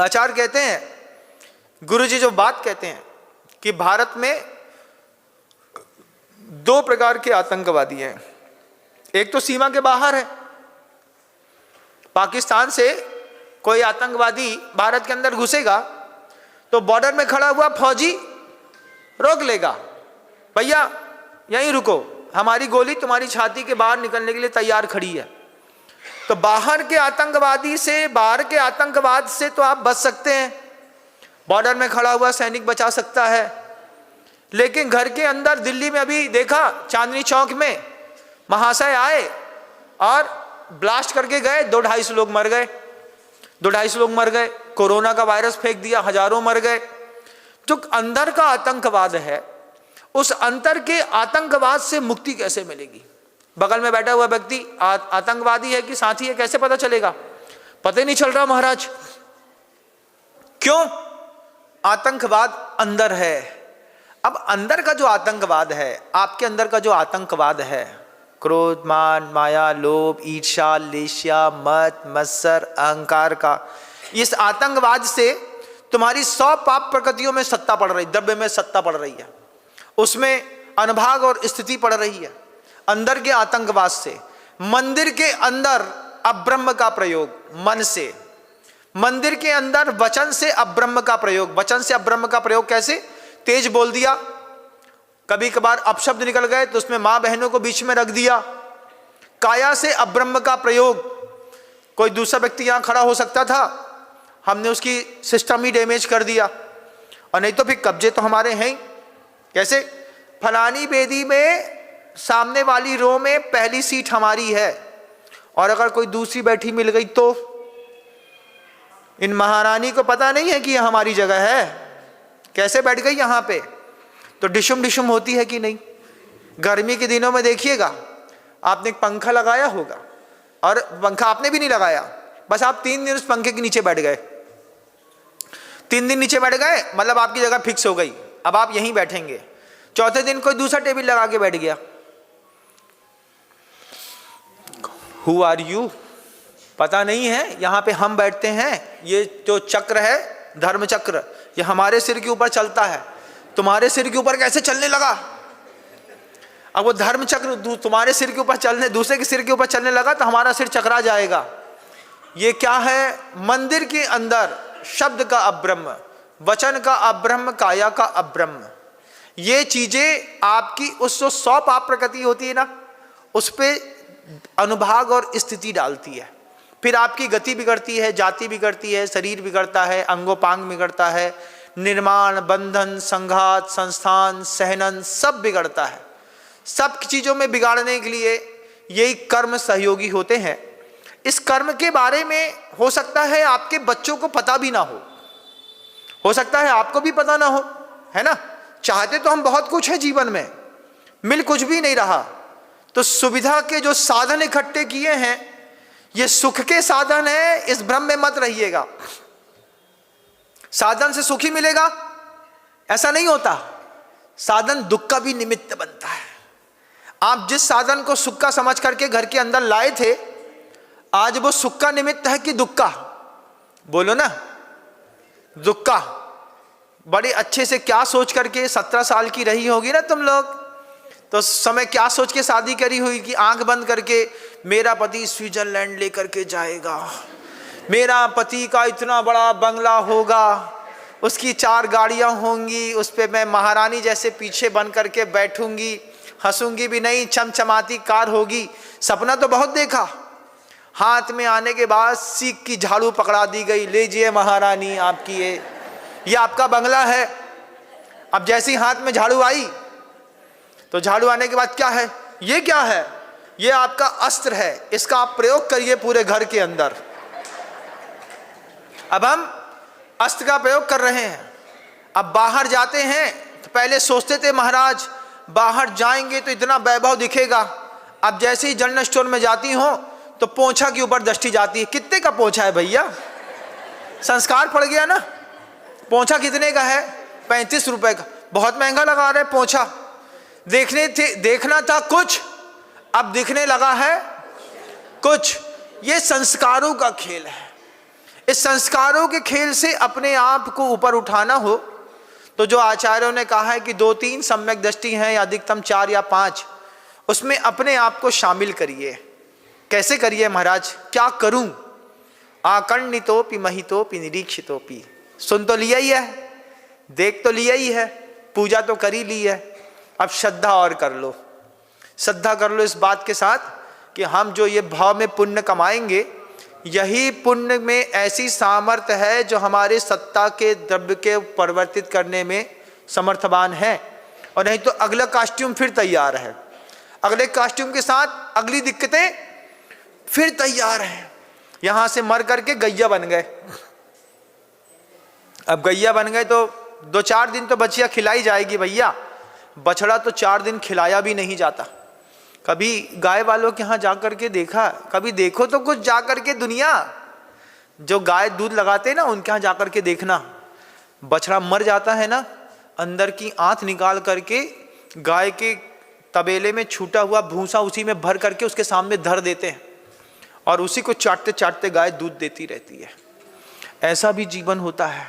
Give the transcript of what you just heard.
आचार्य कहते हैं, गुरुजी जो बात कहते हैं कि भारत में 2 प्रकार के आतंकवादी हैं। एक तो सीमा के बाहर है, पाकिस्तान से कोई आतंकवादी भारत के अंदर घुसेगा तो बॉर्डर में खड़ा हुआ फौजी रोक लेगा, भैया यहीं रुको, हमारी गोली तुम्हारी छाती के बाहर निकलने के लिए तैयार खड़ी है। तो बाहर के आतंकवादी से, बाहर के आतंकवाद से तो आप बच सकते हैं, बॉर्डर में खड़ा हुआ सैनिक बचा सकता है। लेकिन घर के अंदर, दिल्ली में अभी देखा, चांदनी चौक में महाशय आए और ब्लास्ट करके गए, 200-250 लोग मर गए, 200-250 लोग मर गए, कोरोना का वायरस फेंक दिया, हजारों मर गए। जो अंदर का आतंकवाद है, उस अंतर के आतंकवाद से मुक्ति कैसे मिलेगी? बगल में बैठा हुआ व्यक्ति आतंकवादी है कि साथी है, कैसे पता चलेगा? पता ही नहीं चल रहा महाराज। क्यों? आतंकवाद अंदर है। अब अंदर का जो आतंकवाद है, आपके अंदर का जो आतंकवाद है, क्रोध, मान, माया, लोभ, ईर्ष्या, लेष्या, मत, मत्सर, अहंकार का, इस आतंकवाद से तुम्हारी 100 पाप प्रकृतियों में सत्ता पड़ रही, द्रव्य में सत्ता पड़ रही है, उसमें अनुभाग और स्थिति पड़ रही है। अंदर के आतंकवाद से मंदिर के अंदर अब्रह्म का प्रयोग, मन से, मंदिर के अंदर वचन से अब्रह्म का प्रयोग, वचन से अब्रह्म का प्रयोग कैसे? तेज बोल दिया, कभी कभार अपशब्द निकल गए तो उसमें मां बहनों को बीच में रख दिया। काया से अब्रह्म का प्रयोग, कोई दूसरा व्यक्ति यहां खड़ा हो सकता था, हमने उसकी सिस्टम ही डैमेज कर दिया। और नहीं तो फिर कब्जे तो हमारे हैं ही। कैसे? फलानी बेदी में सामने वाली रो में पहली सीट हमारी है, और अगर कोई दूसरी बैठी मिल गई तो इन महारानी को पता नहीं है कि यह हमारी जगह है, कैसे बैठ गई यहां पे? तो डिशुम डिशुम होती है कि नहीं? गर्मी के दिनों में देखिएगा, आपने एक पंखा लगाया होगा, और पंखा आपने भी नहीं लगाया, बस आप 3 दिन उस पंखे के नीचे बैठ गए, 3 दिन नीचे बैठ गए, मतलब आपकी जगह फिक्स हो गई, अब आप यहीं बैठेंगे। चौथे दिन कोई दूसरा टेबल लगा के बैठ गया। Who are you? पता नहीं है, यहां पे हम बैठते हैं, ये जो चक्र है, धर्म चक्र, ये हमारे सिर के ऊपर चलता है, तुम्हारे सिर के ऊपर कैसे चलने लगा? अब वो धर्म चक्र तुम्हारे सिर के ऊपर चलने, दूसरे के सिर के ऊपर चलने लगा तो हमारा सिर चकरा जाएगा। ये क्या है? मंदिर के अंदर शब्द का अब्रह्म, वचन का अब्रह्म, काया का अब्रह्म, ये चीजें आपकी उस जो 100 पाप प्रकृति होती है ना, उस पे अनुभाग और स्थिति डालती है। फिर आपकी गति बिगड़ती है, जाति बिगड़ती है, शरीर बिगड़ता है, अंगोपांग बिगड़ता है, निर्माण, बंधन, संघात, संस्थान, सहनन, सब बिगड़ता है। सब चीजों में बिगाड़ने के लिए यही कर्म सहयोगी होते हैं। इस कर्म के बारे में हो सकता है आपके बच्चों को पता भी ना हो सकता है आपको भी पता ना हो, है ना? चाहते तो हम बहुत कुछ है जीवन में, मिल कुछ भी नहीं रहा। तो सुविधा के जो साधन इकट्ठे किए हैं, ये सुख के साधन है, इस भ्रम में मत रहिएगा। साधन से सुखी मिलेगा ऐसा नहीं होता, साधन दुख का भी निमित्त बनता है। आप जिस साधन को सुख का समझ करके घर के अंदर लाए थे, आज वो सुख का निमित्त है कि दुख का? बोलो ना, दुख का। बड़े अच्छे से क्या सोच करके 17 साल की रही होगी ना तुम लोग, तो उस समय क्या सोच के शादी करी हुई कि आंख बंद करके मेरा पति स्विट्जरलैंड लेकर के जाएगा, मेरा पति का इतना बड़ा बंगला होगा, उसकी 4 गाड़ियां होंगी, उस पर मैं महारानी जैसे पीछे बन करके बैठूंगी, हंसूंगी भी नहीं, चमचमाती कार होगी। सपना तो बहुत देखा। हाथ में आने के बाद सीख की झाड़ू पकड़ा दी गई, लीजिए महारानी आपकी ये आपका बंगला है। अब जैसी हाथ में झाड़ू आई तो झाड़ू आने के बाद क्या है? ये क्या है? ये आपका अस्त्र है, इसका आप प्रयोग करिए पूरे घर के अंदर। अब हम अस्त्र का प्रयोग कर रहे हैं। अब बाहर जाते हैं तो पहले सोचते थे महाराज बाहर जाएंगे तो इतना वैभव दिखेगा। अब जैसे ही जनरल स्टोर में जाती हो तो पोंछा के ऊपर दृष्टि जाती है, कितने का पोंछा है भैया? संस्कार पड़ गया ना। पोंछा कितने का है? 35 रुपए का। बहुत महंगा लगा रहे पोंछा। देखना था कुछ, अब दिखने लगा है कुछ। ये संस्कारों का खेल है। इस संस्कारों के खेल से अपने आप को ऊपर उठाना हो तो जो आचार्यों ने कहा है कि 2-3 सम्यक दृष्टि हैं या अधिकतम 4 या 5, उसमें अपने आप को शामिल करिए। कैसे करिए महाराज? क्या करूं? आकर्णितोपि महितोपि निरीक्षितोपि। सुन तो लिया ही है, देख तो लिया ही है, पूजा तो कर ही ली है, अब श्रद्धा और कर लो। श्रद्धा कर लो इस बात के साथ कि हम जो ये भाव में पुण्य कमाएंगे, यही पुण्य में ऐसी सामर्थ्य है जो हमारे सत्ता के द्रव्य के परिवर्तित करने में समर्थवान है। और नहीं तो अगला कॉस्ट्यूम फिर तैयार है, अगले कॉस्ट्यूम के साथ अगली दिक्कतें फिर तैयार हैं। यहां से मर करके गैया बन गए। अब गैया बन गए तो 2-4 दिन तो बछिया खिलाई जाएगी भैया, बछड़ा तो 4 दिन खिलाया भी नहीं जाता। कभी गाय वालों के यहाँ जाकर के देखा? कभी देखो तो कुछ जाकर के, दुनिया जो गाय दूध लगाते हैं ना उनके यहाँ जाकर के देखना, बछड़ा मर जाता है ना, अंदर की आंत निकाल करके गाय के तबेले में छूटा हुआ भूसा उसी में भर करके उसके सामने धर देते हैं और उसी को चाटते चाटते गाय दूध देती रहती है। ऐसा भी जीवन होता है।